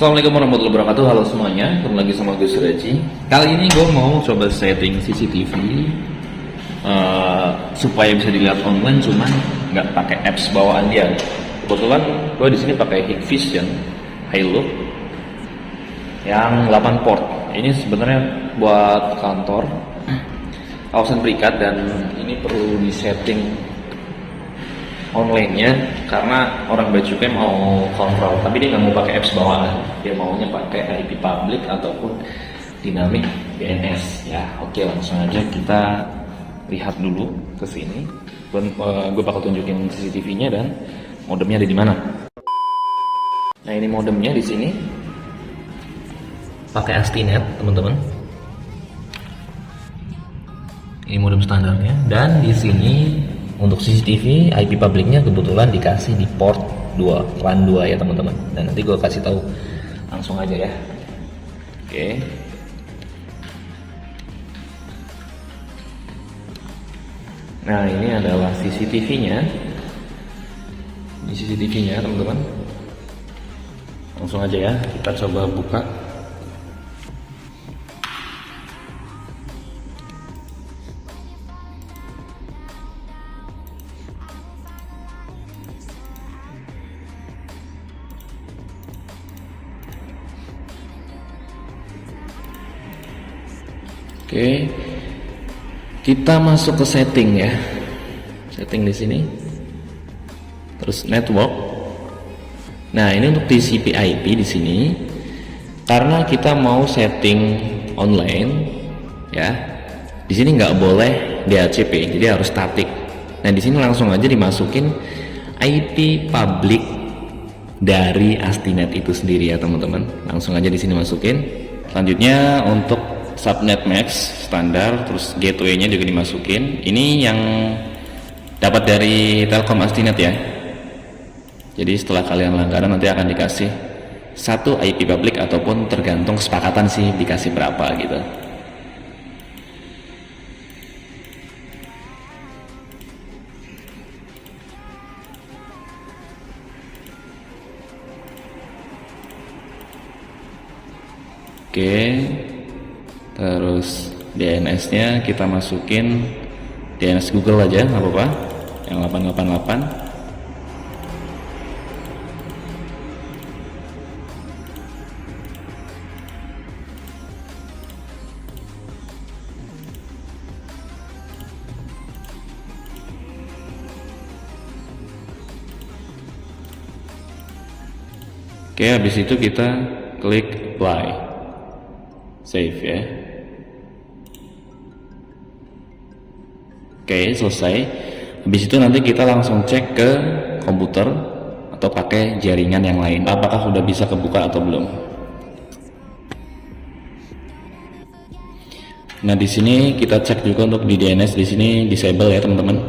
Assalamualaikum warahmatullahi wabarakatuh. Halo semuanya, kembali lagi sama gue Suraji. Kali ini gue mau coba setting CCTV supaya bisa dilihat online, cuman nggak pakai apps bawaan dia. Kebetulan gue di sini pakai Hikvision Hilux yang 8 port. Ini sebenarnya buat kantor kawasan berikat, dan ini perlu disetting online-nya karena orang bea cukai mau kontrol, tapi dia nggak mau pakai apps bawaan, dia maunya pakai IP public ataupun dynamic DNS ya. Oke, langsung aja kita lihat dulu ke sini. Gue bakal tunjukin CCTV-nya dan modemnya ada di mana. Nah, ini modemnya di sini pakai ASTINET teman-teman. Ini modem standarnya, dan di sini untuk CCTV IP publicnya kebetulan dikasih di port 2, LAN 2 ya teman-teman. Dan nanti gue kasih tahu langsung aja ya. Oke. Nah, ini adalah CCTV-nya. Ini CCTV-nya teman-teman. Langsung aja ya, kita coba buka. Oke, kita masuk ke setting ya. Setting di sini. Terus network. Nah, ini untuk TCP/IP di sini. Karena kita mau setting online ya. Di sini nggak boleh DHCP, jadi harus static. Nah, di sini langsung aja dimasukin IP public dari ASTINET itu sendiri ya teman-teman. Langsung aja di sini masukin. Selanjutnya untuk subnet max standar, terus gateway-nya juga dimasukin. Ini yang dapat dari Telkom ASTINET ya. Jadi setelah kalian langganan nanti akan dikasih satu IP public, ataupun tergantung kesepakatan sih dikasih berapa gitu. Oke. Terus DNS-nya kita masukin DNS Google aja, nggak apa-apa, yang 888. Oke, habis itu kita klik apply, save ya. Oke, selesai. Habis itu nanti kita langsung cek ke komputer atau pakai jaringan yang lain, apakah sudah bisa kebuka atau belum. Nah, di sini kita cek juga untuk di DNS, di sini disable ya teman-teman,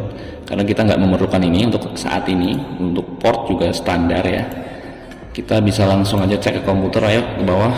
karena kita nggak memerlukan ini untuk saat ini. Untuk port juga standar ya. Kita bisa langsung aja cek ke komputer, ayo ke bawah.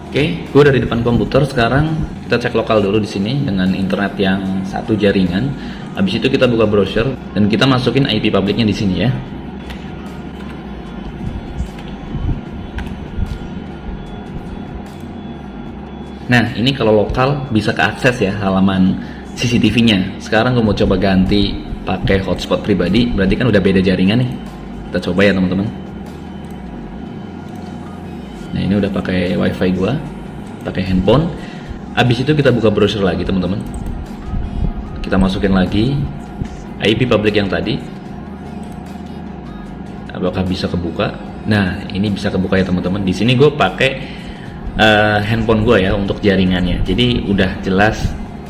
Oke, gue dari depan komputer. Sekarang kita cek lokal dulu di sini dengan internet yang satu jaringan. Habis itu kita buka browser dan kita masukin IP publicnya di sini ya. Nah, ini kalau lokal bisa keakses ya halaman CCTV-nya. Sekarang gue mau coba ganti pakai hotspot pribadi, berarti kan udah beda jaringan nih. Kita coba ya teman-teman. Nah, ini udah pakai wifi gua, pakai handphone. Habis itu kita buka browser lagi teman-teman. Kita masukin lagi IP public yang tadi. Apakah bisa kebuka? Nah, ini bisa kebuka ya teman-teman. Di sini gue pakai handphone gue ya untuk jaringannya. Jadi udah jelas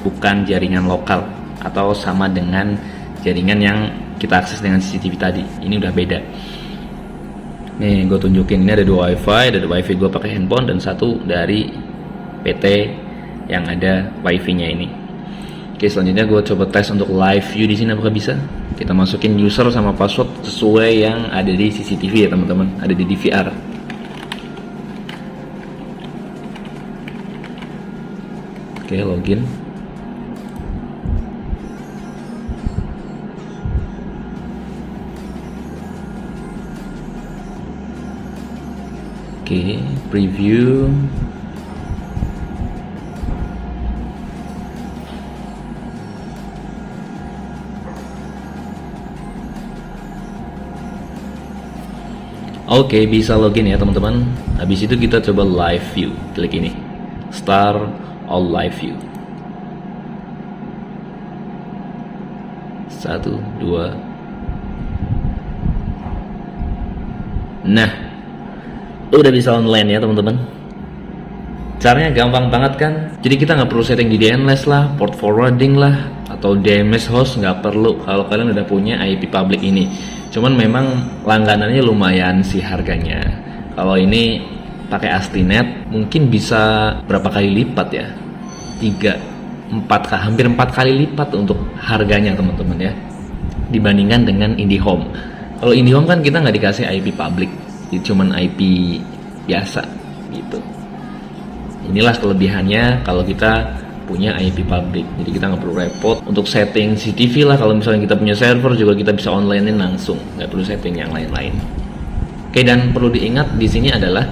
bukan jaringan lokal atau sama dengan jaringan yang kita akses dengan CCTV tadi. Ini udah beda. Nih gue tunjukin, ini ada dua wifi, ada wifi gue pakai handphone dan satu dari PT yang ada wifi nya ini. Oke, selanjutnya gue coba tes untuk live view di sini apakah bisa. Kita masukin user sama password sesuai yang ada di CCTV ya teman-teman, ada di DVR. Oke, login. Oke, preview. Oke, bisa login ya teman-teman. Habis itu kita coba live view. Klik ini, start all live view. 1, 2. Nah, udah bisa online ya teman-teman. Caranya gampang banget kan. Jadi kita nggak perlu setting di DNS lah, port forwarding lah, atau DMS host, nggak perlu kalau kalian udah punya IP public ini. Cuman memang langganannya lumayan sih harganya. Kalau ini pakai Astinet mungkin bisa berapa kali lipat ya, 3, 4, hampir 4 kali lipat untuk harganya teman-teman ya, dibandingkan dengan IndiHome. Kalau IndiHome kan kita nggak dikasih IP public, cuman IP biasa gitu. Inilah kelebihannya kalau kita punya IP public, jadi kita nggak perlu repot untuk setting CCTV lah. Kalau misalnya kita punya server juga kita bisa online-in langsung, nggak perlu setting yang lain-lain. Oke, dan perlu diingat di sini adalah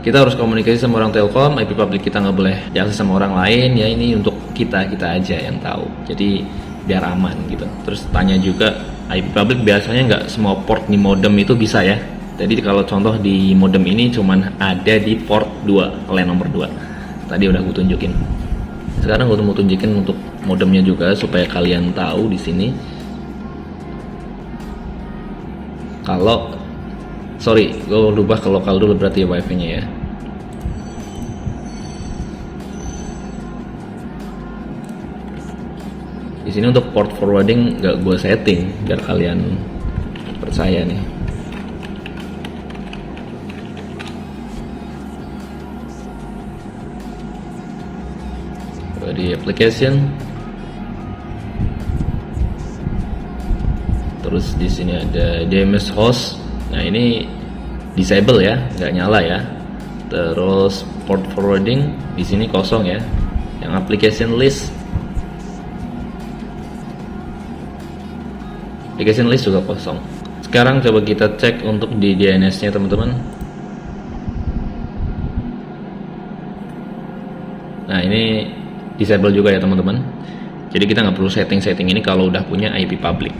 kita harus komunikasi sama orang Telkom. IP public kita nggak boleh diakses sama orang lain ya, ini untuk kita aja yang tahu, jadi biar aman gitu. Terus tanya juga, IP public biasanya nggak semua port di modem itu bisa ya. Jadi kalau contoh di modem ini cuman ada di port 2, LAN nomor 2. Tadi udah gue tunjukin. Sekarang gue mau tunjukin untuk modemnya juga supaya kalian tahu di sini. Kalau gue rubah ke lokal dulu berarti ya wifi-nya ya. Di sini untuk port forwarding nggak gue setting biar kalian percaya nih. Di application, terus di sini ada DMS host. Nah ini disable ya, nggak nyala ya. Terus port forwarding di sini kosong ya. Yang application list juga kosong. Sekarang coba kita cek untuk di DNS-nya teman-teman. Nah ini disable juga ya teman-teman. Jadi kita nggak perlu setting ini kalau udah punya IP public.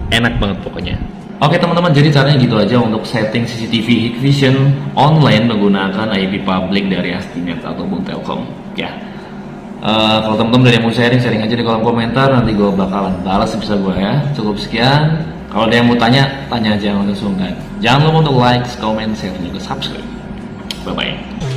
Enak banget pokoknya. Oke teman-teman, jadi caranya gitu aja untuk setting CCTV Hikvision online menggunakan IP public dari Astinet ataupun Telkom ya. Kalau teman-teman ada yang mau sharing aja di kolom komentar, nanti gue bakalan balas sebisa gue ya. Cukup sekian. Kalau ada yang mau tanya aja langsung kan. Jangan lupa untuk like, comment, share, dan juga subscribe. Bye bye.